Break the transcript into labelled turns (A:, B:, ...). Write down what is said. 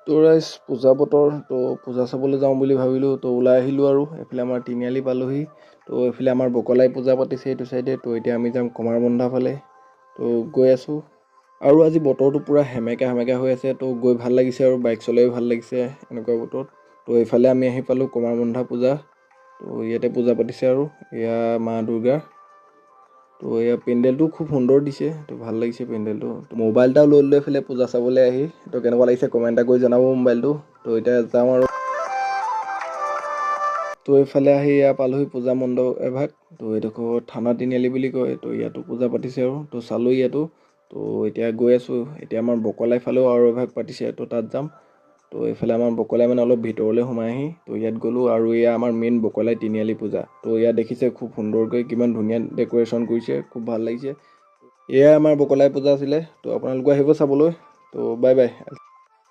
A: তো ৰাইজ পূজা বতৰ, তো পূজা চাবলৈ যাওঁ বুলি ভাবিলোঁ, তো ওলাই আহিলোঁ আৰু এইফালে আমাৰ তিনিআলি পালোহি। তো এইফালে আমাৰ বকলাই পূজা পাতিছে এইটো চাইডে, তো এতিয়া আমি যাম কমাৰবন্ধা ফালে। তো গৈ আছোঁ আৰু আজি বতৰটো পূৰা সেমেকা সেমেকা হৈ আছে, তো গৈ ভাল লাগিছে আৰু বাইক চলাইও ভাল লাগিছে এনেকুৱা বতৰত। তো এইফালে আমি আহি পালোঁ কমাৰবন্ধা পূজা। তো ইয়াতে পূজা পাতিছে আৰু এয়া মা দুৰ্গা। তো এয়া পেণ্ডেলটো খুব সুন্দৰ দিছে, তো ভাল লাগিছে পেণ্ডেলটো। তো মোবাইল এটাও লৈ লৈ এইফালে পূজা চাবলৈ আহি, তো কেনেকুৱা লাগিছে কমেণ্ট এটা কৰি জনাব মোবাইলটো। তো এতিয়া যাওঁ আৰু। তো এইফালে আহি এয়া পালোহি পূজা মণ্ডপ এভাগ। তো এইডোখৰ থানা তিনিআলি বুলি কয়, তো ইয়াতো পূজা পাতিছে আৰু তো চালোঁ ইয়াতো। তো এতিয়া গৈ আছোঁ, এতিয়া আমাৰ বকলাই ফালেও আৰু এভাগ পাতিছে, তো তাত যাম। তো এইফালে আমাৰ বকলাই মানে অলপ ভিতৰলৈ সোমাই আহি, তো ইয়াত গ'লোঁ আৰু এয়া আমাৰ মেইন বকলাই তিনিআলি পূজা। তো ইয়াত দেখিছে খুব সুন্দৰকৈ কিমান ধুনীয়া ডেক'ৰেশ্যন কৰিছে, খুব ভাল লাগিছে। এয়াই আমাৰ বকলাই পূজা আছিলে, তো আপোনালোকে আহিব চাবলৈ। তো বাই বাই।